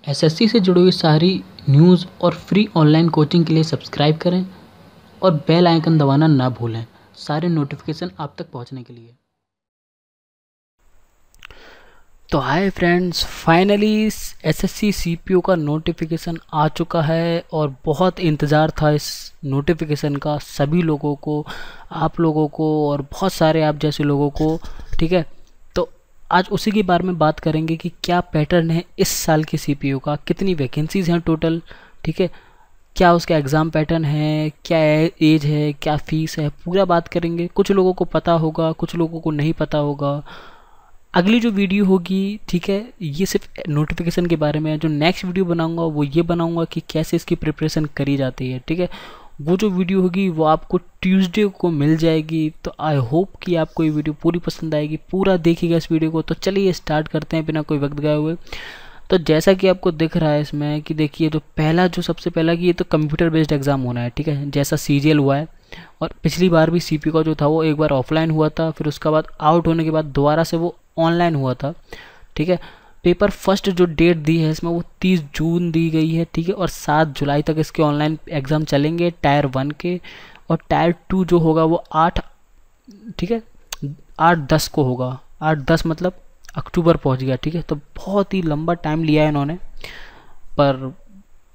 SSC से जुड़ी हुई सारी न्यूज़ और फ्री ऑनलाइन कोचिंग के लिए सब्सक्राइब करें और बेल आइकन दबाना ना भूलें सारे नोटिफिकेशन आप तक पहुंचने के लिए। तो hi friends, finally SSC CPO का नोटिफिकेशन आ चुका है और बहुत इंतज़ार था इस नोटिफिकेशन का सभी लोगों को, आप लोगों को और बहुत सारे आप जैसे लोगों को। ठीक है, तो आज उसी के बारे में बात करेंगे कि क्या पैटर्न है इस साल की सीपीओ का, कितनी वैकेंसीज़ हैं टोटल, ठीक है, क्या उसका एग्ज़ाम पैटर्न है, क्या एज है, क्या फ़ीस है, पूरा बात करेंगे। कुछ लोगों को पता होगा, कुछ लोगों को नहीं पता होगा। अगली जो वीडियो होगी, ठीक है, ये सिर्फ नोटिफिकेशन के बारे में है। जो नेक्स्ट वीडियो बनाऊंगा वो ये बनाऊंगा कि कैसे इसकी प्रिपरेशन करी जाती है। ठीक है, वो जो वीडियो होगी वो आपको ट्यूसडे को मिल जाएगी। तो आई होप कि आपको ये वीडियो पूरी पसंद आएगी, पूरा देखिएगा इस वीडियो को। तो चलिए स्टार्ट करते हैं बिना कोई वक्त गए हुए। तो जैसा कि आपको दिख रहा है इसमें कि देखिए, जो सबसे पहला कि ये तो कंप्यूटर बेस्ड एग्ज़ाम होना है। ठीक है, जैसा सीजीएल हुआ है और पिछली बार भी सीपीओ का जो था वो एक बार ऑफलाइन हुआ था, फिर उसका बाद आउट होने के बाद दोबारा से वो ऑनलाइन हुआ था। ठीक है, पेपर फर्स्ट जो डेट दी है इसमें वो 30 जून दी गई है। ठीक है, और 7 जुलाई तक इसके ऑनलाइन एग्ज़ाम चलेंगे टायर 1 के, और टायर 2 जो होगा वो 8, ठीक है, 8-10 को होगा। 8-10 मतलब अक्टूबर पहुंच गया। ठीक है, तो बहुत ही लंबा टाइम लिया है इन्होंने, पर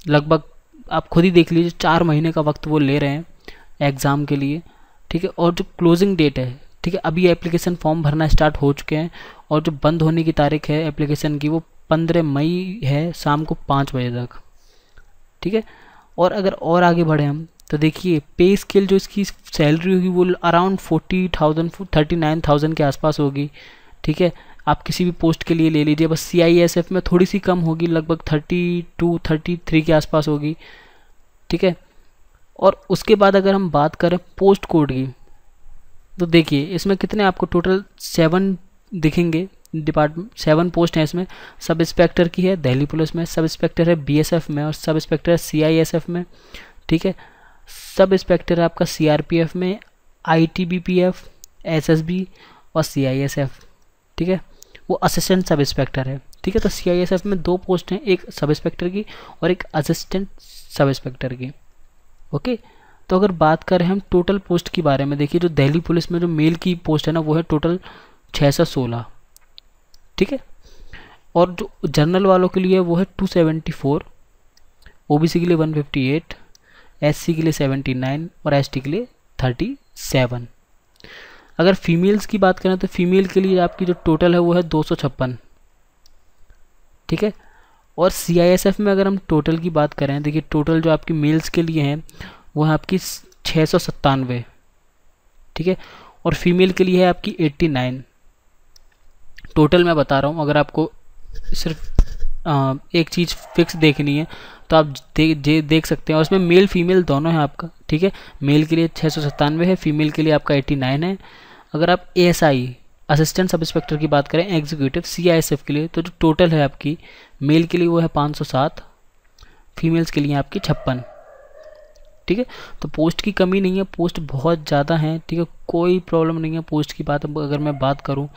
लगभग आप खुद ही देख लीजिए 4 महीने का वक्त वो ले रहे हैं एग्ज़ाम के लिए। ठीक है, और जो क्लोजिंग डेट है, ठीक है, अभी एप्लीकेशन फॉर्म भरना स्टार्ट हो चुके हैं और जो बंद होने की तारीख है एप्लीकेशन की वो 15 मई है, शाम को 5 बजे तक। ठीक है, और अगर और आगे बढ़े हम तो देखिए पे स्केल जो इसकी सैलरी होगी वो अराउंड 40,000 39,000 के आसपास होगी। ठीक है, आप किसी भी पोस्ट के लिए ले लीजिए, बस सीआईएसएफ में थोड़ी सी कम होगी, लगभग 32-33 के आसपास होगी। ठीक है, और उसके बाद अगर हम बात करें पोस्ट कोड की तो देखिए इसमें कितने आपको टोटल 7 दिखेंगे। डिपार्टमेंट 7 पोस्ट हैं इसमें। सब इंस्पेक्टर की है दिल्ली पुलिस में, सब इंस्पेक्टर है बीएसएफ में, और सब इंस्पेक्टर है सीआईएसएफ में। ठीक है, सब इंस्पेक्टर है आपका सीआरपीएफ में, आईटीबीपीएफ, एसएसबी और सीआईएसएफ। ठीक है, वो असिस्टेंट सब इंस्पेक्टर है। ठीक है, तो सीआईएसएफ में 2 पोस्ट हैं, एक सब इंस्पेक्टर की और एक असिस्टेंट सब इंस्पेक्टर की। ओके, तो अगर बात करें हम टोटल पोस्ट के बारे में, देखिए जो दिल्ली पुलिस में जो मेल की पोस्ट है ना वो है टोटल 616। ठीक है, और जो जनरल वालों के लिए वो है 274, ओबीसी के लिए 158, एससी के लिए 79 और एसटी के लिए 37। अगर फीमेल्स की बात करें तो फीमेल के लिए आपकी जो टोटल है वो है 256। ठीक है, और सीआईएसएफ में अगर हम टोटल की बात करें, देखिए टोटल जो आपकी मेल्स के लिए हैं वो है आपकी 697। ठीक है, और फीमेल के लिए है आपकी 89। टोटल मैं बता रहा हूँ, अगर आपको सिर्फ एक चीज़ फिक्स देखनी है तो आप देख सकते हैं, और उसमें मेल फीमेल दोनों है आपका। ठीक है, मेल के लिए 697 है, फीमेल के लिए आपका 89 है। अगर आप एएसआई असिस्टेंट सब इंस्पेक्टर की बात करें एग्जीक्यूटिव सीआईएसएफ के लिए, तो जो टोटल है आपकी मेल के लिए वो है 507, फीमेल्स के लिए आपकी 56। ठीक है, तो पोस्ट की कमी नहीं है, पोस्ट बहुत ज़्यादा है। ठीक है, कोई प्रॉब्लम नहीं है पोस्ट की बात अगर मैं बात करूं।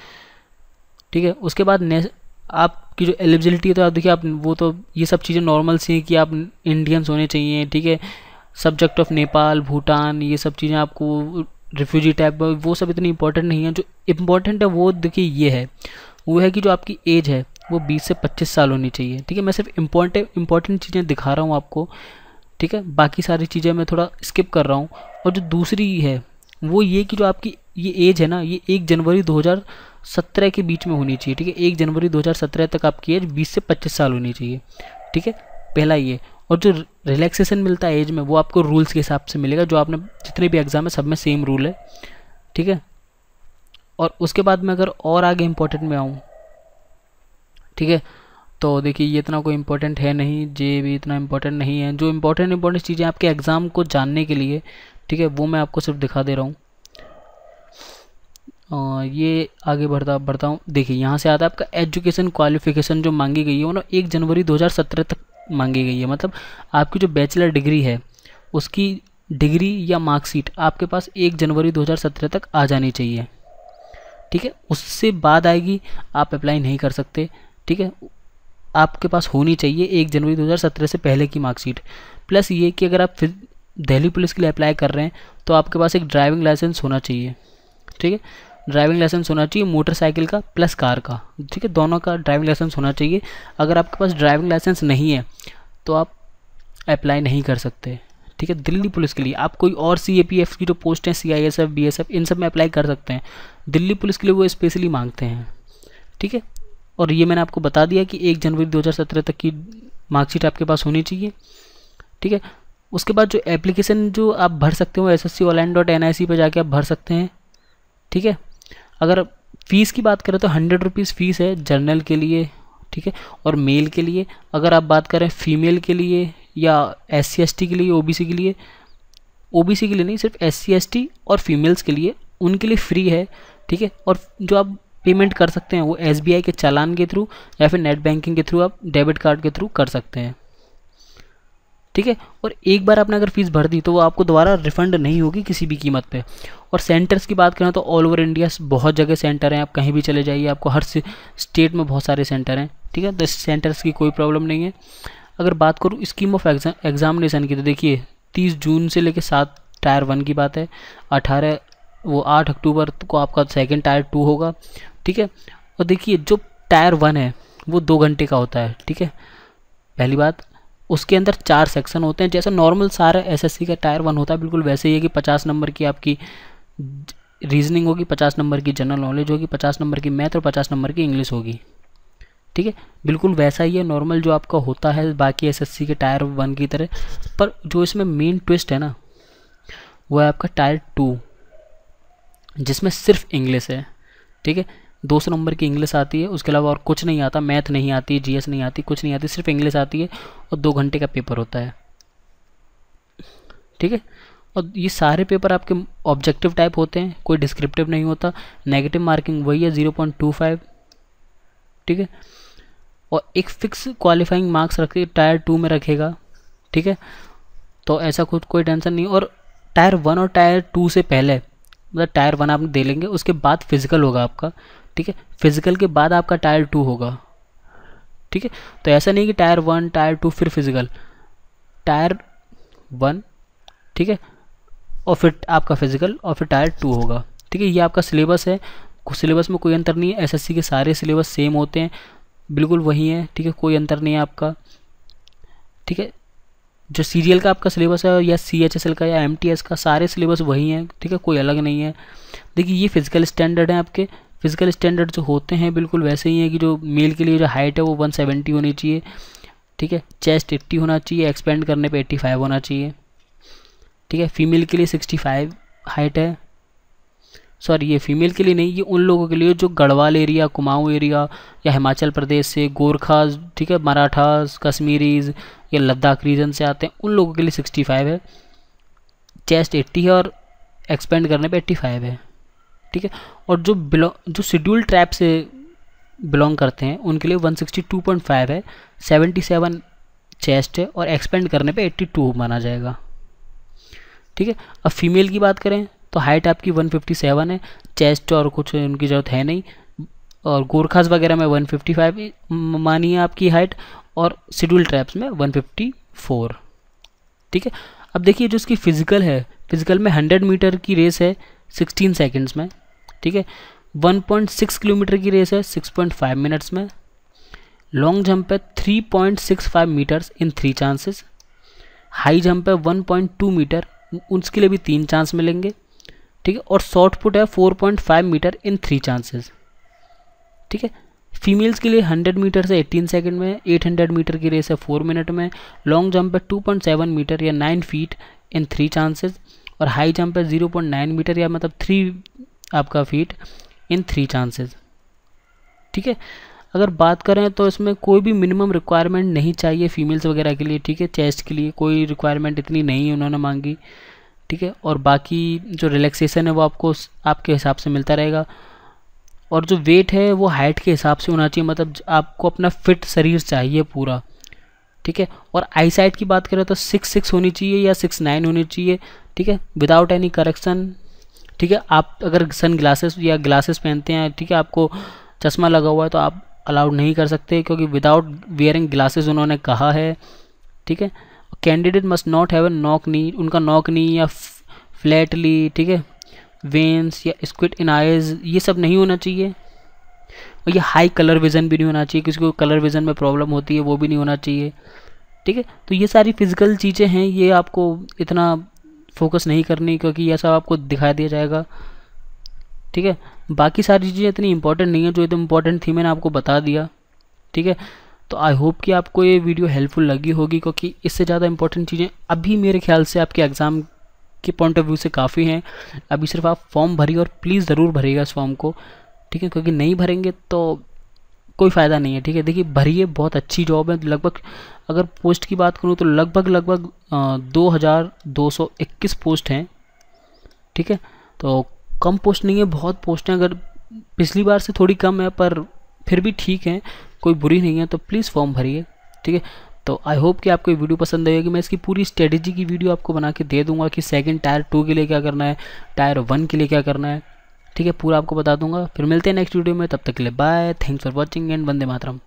ठीक है, उसके बाद आपकी जो एलिजिबिलिटी है तो आप देखिए, आप वो तो ये सब चीज़ें नॉर्मल सी हैं कि आप इंडियंस होने चाहिए। ठीक है, सब्जेक्ट ऑफ नेपाल, भूटान, ये सब चीज़ें आपको, रिफ्यूजी टाइप, वो सब इतनी इंपॉर्टेंट नहीं है। जो इम्पोर्टेंट है वो देखिए ये है, वो है कि जो आपकी एज है वो 20 से 25 साल होनी चाहिए। ठीक है, मैं सिर्फ इम्पोर्टेंट चीज़ें दिखा रहा हूँ आपको। ठीक है, बाकी सारी चीज़ें मैं थोड़ा स्किप कर रहा हूँ। और जो दूसरी है वो ये कि जो आपकी ये एज है ना, ये 1 जनवरी 2017 के बीच में होनी चाहिए। ठीक है, 1 जनवरी 2017 तक आपकी एज 20 से 25 साल होनी चाहिए। ठीक है, पहला ये। और जो रिलैक्सेशन मिलता है एज में वो आपको रूल्स के हिसाब से मिलेगा, जो आपने जितने भी एग्ज़ाम है सब में सेम रूल है। ठीक है, और उसके बाद में अगर और आगे इम्पोर्टेंट में आऊँ, ठीक है, तो देखिए ये इतना कोई इम्पोर्टेंट है नहीं, जे भी इतना इम्पोर्टेंट नहीं है। जो इम्पोर्टेंट चीज़ें आपके एग्ज़ाम को जानने के लिए, ठीक है, वो मैं आपको सिर्फ दिखा दे रहा हूँ। ये आगे बढ़ता हूँ। देखिए यहाँ से आता है आपका एजुकेशन क्वालिफिकेशन जो मांगी गई है वो ना 1 जनवरी 2017 तक मांगी गई है। मतलब आपकी जो बैचलर डिग्री है उसकी डिग्री या मार्कशीट आपके पास 1 जनवरी 2017 तक आ जानी चाहिए। ठीक है, उससे बाद आएगी आप अप्लाई नहीं कर सकते। ठीक है, आपके पास होनी चाहिए 1 जनवरी 2017 से पहले की मार्कशीट। प्लस ये कि अगर आप फिर दिल्ली पुलिस के लिए अप्लाई कर रहे हैं तो आपके पास एक ड्राइविंग लाइसेंस होना चाहिए, ठीक है। ड्राइविंग लाइसेंस होना चाहिए मोटरसाइकिल का प्लस कार का, ठीक है, दोनों का ड्राइविंग लाइसेंस होना चाहिए। अगर आपके पास ड्राइविंग लाइसेंस नहीं है तो आप अप्लाई नहीं कर सकते, ठीक है। दिल्ली पुलिस के लिए आप कोई और CAPF की जो पोस्ट हैं, CISF, BSF, इन सब में अप्लाई कर सकते हैं। दिल्ली पुलिस के लिए वो स्पेशली मांगते हैं, ठीक है। और ये मैंने आपको बता दिया कि 1 जनवरी 2017 तक की मार्कशीट आपके पास होनी चाहिए, ठीक है। उसके बाद जो एप्लीकेशन जो आप भर सकते हो ssconline.nic पर जाके आप भर सकते हैं, ठीक है। अगर फ़ीस की बात करें तो 100 रुपीज़ फ़ीस है जर्नल के लिए, ठीक है, और मेल के लिए। अगर आप बात करें फीमेल के लिए या SC/ST के लिए, OBC के लिए, OBC के लिए नहीं, सिर्फ SC/ST और फीमेल्स के लिए, उनके लिए फ्री है, ठीक है। और जो आप पेमेंट कर सकते हैं वो SBI के चालान के थ्रू या फिर नेट बैंकिंग के थ्रू, आप डेबिट कार्ड के थ्रू कर सकते हैं, ठीक है। और एक बार आपने अगर फीस भर दी तो वो आपको दोबारा रिफंड नहीं होगी किसी भी कीमत पे। और सेंटर्स की बात करें तो ऑल ओवर इंडिया बहुत जगह सेंटर हैं, आप कहीं भी चले जाइए, आपको हर स्टेट में बहुत सारे सेंटर हैं, ठीक है। तो सेंटर्स की कोई प्रॉब्लम नहीं है। अगर बात करूँ स्कीम ऑफ एग्जामिनेशन की तो देखिए 30 जून से लेकर 7 टायर 1 की बात है, 8 अक्टूबर को आपका सेकेंड टायर 2 होगा, ठीक है। और देखिए जो टायर 1 है वो 2 घंटे का होता है, ठीक है, पहली बात। उसके अंदर 4 सेक्शन होते हैं, जैसा नॉर्मल सारा SSC का टायर 1 होता है, बिल्कुल वैसे ही है कि 50 नंबर की आपकी रीजनिंग होगी, 50 नंबर की जनरल नॉलेज होगी, 50 नंबर की मैथ और 50 नंबर की इंग्लिश होगी, ठीक है। बिल्कुल वैसा ही है नॉर्मल जो आपका होता है बाकी SSC के टायर 1 की तरह। पर जो इसमें मेन ट्विस्ट है ना वो है आपका टायर 2, जिसमें सिर्फ इंग्लिश है, ठीक है। 200 नंबर की इंग्लिश आती है, उसके अलावा और कुछ नहीं आता, मैथ नहीं आती, GS नहीं आती, कुछ नहीं आती, सिर्फ इंग्लिश आती है और 2 घंटे का पेपर होता है, ठीक है। और ये सारे पेपर आपके ऑब्जेक्टिव टाइप होते हैं, कोई डिस्क्रिप्टिव नहीं होता। नेगेटिव मार्किंग वही है 0.25, ठीक है। और एक फिक्स क्वालिफाइंग मार्क्स रखे टायर 2 में रखेगा, ठीक है। तो ऐसा खुद कोई टेंशन नहीं। और टायर 1 और टायर 2 से पहले, मतलब टायर 1 आप दे लेंगे, उसके बाद फिजिकल होगा आपका, ठीक है। फिजिकल के बाद आपका टायर 2 होगा, ठीक है। तो ऐसा नहीं कि टायर 1 टायर 2 फिर फिजिकल, टायर 1, ठीक है, और फिर आपका फिजिकल और फिर टायर 2 होगा, ठीक है। ये आपका सिलेबस है, सिलेबस में कोई अंतर नहीं है। SSC के सारे सिलेबस सेम होते हैं, बिल्कुल वही है, ठीक है, कोई अंतर नहीं है आपका, ठीक है। जो सीरियल का आपका सिलेबस है या CHSL का या MTS का, सारे सिलेबस वही हैं, ठीक है, कोई अलग नहीं है। देखिए ये फिजिकल स्टैंडर्ड हैं आपके। फिजिकल स्टैंडर्ड जो होते हैं बिल्कुल वैसे ही हैं कि जो मेल के लिए जो हाइट है वो 170 होनी चाहिए, ठीक है। चेस्ट 80 होना चाहिए, एक्सपेंड करने पे 85 होना चाहिए, ठीक है। फीमेल के लिए 65 हाइट है, सॉरी ये फीमेल के लिए नहीं, ये उन लोगों के लिए जो गढ़वाल एरिया, कुमाऊँ एरिया या हिमाचल प्रदेश से, गोरखाज, ठीक है, मराठास, कश्मीरीज या लद्दाख रीजन से आते हैं, उन लोगों के लिए 65 है। चेस्ट 80 है और एक्सपेंड करने पे 85 है, ठीक है। और जो शेड्यूल ट्राइब से बिलोंग करते हैं उनके लिए 162.5 है, 77 चेस्ट है और एक्सपेंड करने पे 82 माना जाएगा, ठीक है। अब फीमेल की बात करें तो हाइट आपकी 157 है, चेस्ट और कुछ उनकी ज़रूरत है नहीं, और गोरखास वगैरह में 155 मानिए आपकी हाइट, और शेड्यूल ट्राइब्स में 154, ठीक है। अब देखिए जो उसकी फ़िज़िकल है, फ़िज़िकल में 100 मीटर की रेस है 16 सेकंड्स में, ठीक है। 1.6 किलोमीटर की रेस है 6.5 मिनट्स में। लॉन्ग जंप है 3.65 metres in 3 chances. High jump है 1.2 मीटर, उसके लिए भी 3 चांस मिलेंगे, ठीक है। और शॉर्ट पुट है 4.5 मीटर इन 3 चांसेस, ठीक है। फीमेल्स के लिए 100 मीटर से 18 सेकंड में, 800 मीटर की रेस है 4 मिनट में। लॉन्ग जंप है 2.7 मीटर या 9 फीट इन 3 चांसेस, और हाई जंप है 0.9 मीटर या मतलब 3 आपका फीट इन 3 चांसेस, ठीक है। अगर बात करें तो इसमें कोई भी मिनिमम रिक्वायरमेंट नहीं चाहिए फीमेल्स वगैरह के लिए, ठीक है। चेस्ट के लिए कोई रिक्वायरमेंट इतनी नहीं उन्होंने मांगी, ठीक है। और बाकी जो रिलैक्सेशन है वो आपको आपके हिसाब से मिलता रहेगा। और जो वेट है वो हाइट के हिसाब से होना चाहिए, मतलब आपको अपना फिट शरीर चाहिए पूरा, ठीक है। और आई साइट की बात करें तो 6'6" होनी चाहिए या 6'9" होनी चाहिए, ठीक है, विदाउट एनी करेक्शन, ठीक है। आप अगर सन ग्लासेस या ग्लासेस पहनते हैं, ठीक है, आपको चश्मा लगा हुआ है तो आप अलाउड नहीं कर सकते, क्योंकि विदाउट वियरिंग ग्लासेस उन्होंने कहा है, ठीक है। Candidate must not have a knock knee, उनका नॉक नी या फ्लैटली, ठीक है, वेन्स या स्क्विट इन आइज, ये सब नहीं होना चाहिए। और ये हाई कलर विज़न भी नहीं होना चाहिए, किसी को कलर विज़न में प्रॉब्लम होती है वो भी नहीं होना चाहिए, ठीक है। तो ये सारी फिजिकल चीज़ें हैं, ये आपको इतना फोकस नहीं करनी, क्योंकि ये सब आपको दिखा दिया जाएगा, ठीक है। बाकी सारी चीज़ें इतनी इंपॉर्टेंट नहीं है, जो एकदम इंपॉर्टेंट थी मैंने आपको बता दिया, ठीक है। तो आई होप कि आपको ये वीडियो हेल्पफुल लगी होगी, क्योंकि इससे ज़्यादा इंपॉर्टेंट चीज़ें अभी मेरे ख्याल से आपके एग्ज़ाम के पॉइंट ऑफ व्यू से काफ़ी हैं। अभी सिर्फ आप फॉर्म भरिए, और प्लीज़ ज़रूर भरिएगा इस फॉर्म को, ठीक है, क्योंकि नहीं भरेंगे तो कोई फ़ायदा नहीं है, ठीक है। देखिए भरिए, बहुत अच्छी जॉब है। लगभग अगर पोस्ट की बात करूँ तो लगभग 2221 पोस्ट हैं, ठीक है। तो कम पोस्ट नहीं है, बहुत पोस्ट हैं। अगर पिछली बार से थोड़ी कम है पर फिर भी ठीक है, कोई बुरी नहीं है। तो प्लीज़ फॉर्म भरिए, ठीक है। तो आई होप कि आपको ये वीडियो पसंद आएगी। मैं इसकी पूरी स्ट्रेटेजी की वीडियो आपको बना के दे दूंगा कि सेकंड टायर 2 के लिए क्या करना है, टायर 1 के लिए क्या करना है, ठीक है, पूरा आपको बता दूंगा। फिर मिलते हैं नेक्स्ट वीडियो में, तब तक के लिए bye, thanks for watching and Vande Mataram.